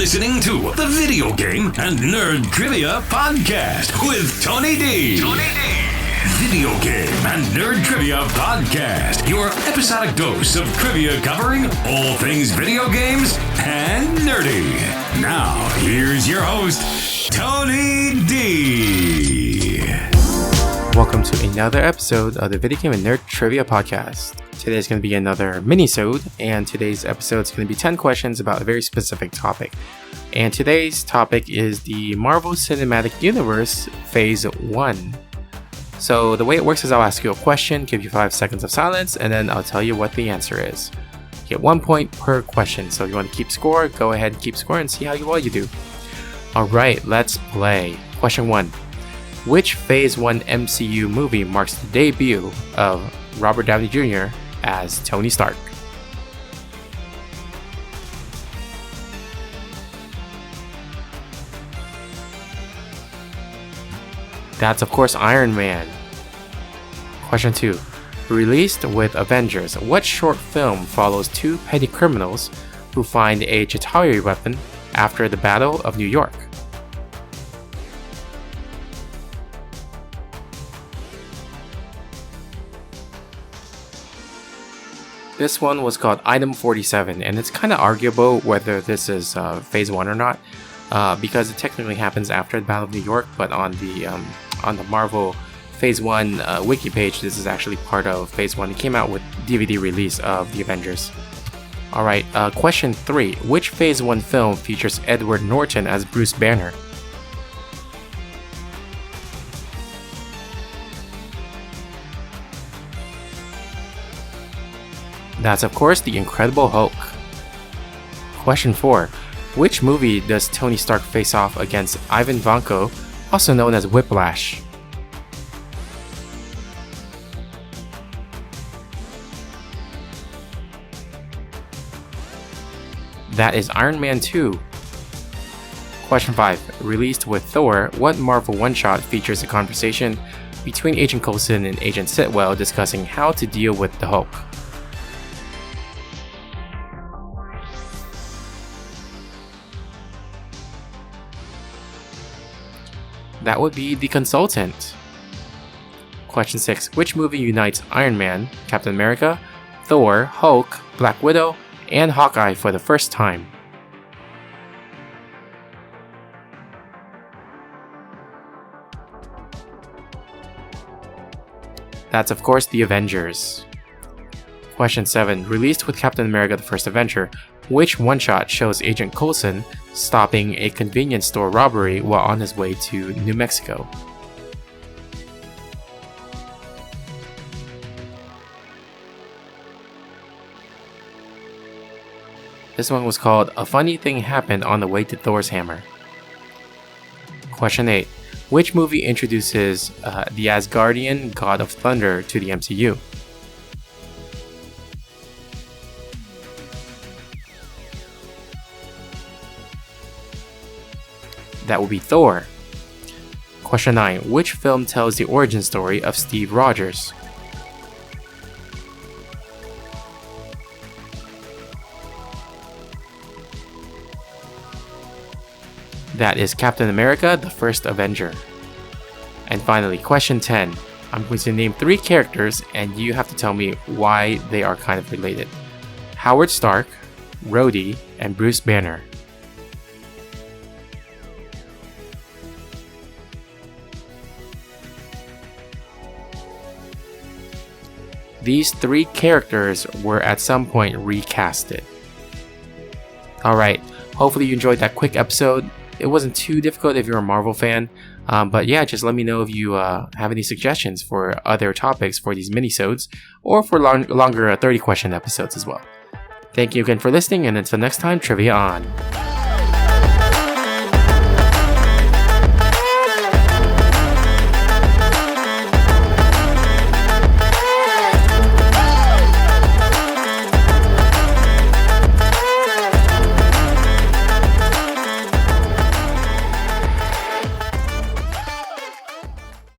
listening to the Video Game and Nerd Trivia Podcast with Tony D. Video Game and Nerd Trivia Podcast, your episodic dose of trivia covering all things video games and nerdy. Now, here's your host, Tony D. Welcome to another episode of the Video Game and Nerd Trivia Podcast. Today's going to be another Minisode, and today's episode is going to be 10 questions about a very specific topic. And today's topic is the Marvel Cinematic Universe Phase 1. So the way it works is I'll ask you a question, give you 5 seconds of silence, and then I'll tell you what the answer is. You get 1 point per question, so if you want to keep score, go ahead and keep score and see how well you do. Alright, let's play. Question 1. Which Phase 1 MCU movie marks the debut of Robert Downey Jr. as Tony Stark? That's of course Iron Man. Question 2. Released with Avengers, what short film follows two petty criminals who find a Chitauri weapon after the Battle of New York? This one was called Item 47, and it's kind of arguable whether this is Phase 1 or not, because it technically happens after the Battle of New York, but on the Marvel Phase 1 wiki page, this is actually part of Phase 1. It came out with DVD release of the Avengers. Alright, question 3. Which Phase 1 film features Edward Norton as Bruce Banner? That's of course The Incredible Hulk. Question 4. Which movie does Tony Stark face off against Ivan Vanko, also known as Whiplash? That is Iron Man 2. Question 5. Released with Thor, what Marvel one-shot features a conversation between Agent Coulson and Agent Sitwell discussing how to deal with the Hulk? That would be The Consultant. Question 6. Which movie unites Iron Man, Captain America, Thor, Hulk, Black Widow, and Hawkeye for the first time? That's of course The Avengers. Question 7. Released with Captain America the First Avenger, which one-shot shows Agent Coulson stopping a convenience store robbery while on his way to New Mexico? This one was called A Funny Thing Happened on the Way to Thor's Hammer. Question 8. Which movie introduces the Asgardian God of Thunder to the MCU? That would be Thor. Question 9. Which film tells the origin story of Steve Rogers? That is Captain America, the First Avenger. And finally, question 10. I'm going to name 3 characters and you have to tell me why they are kind of related. Howard Stark, Rhodey, and Bruce Banner. These 3 characters were at some point recasted. Alright, hopefully you enjoyed that quick episode. It wasn't too difficult if you're a Marvel fan, but yeah, just let me know if you have any suggestions for other topics for these minisodes, or for longer 30 question episodes as well. Thank you again for listening, and until next time, trivia on!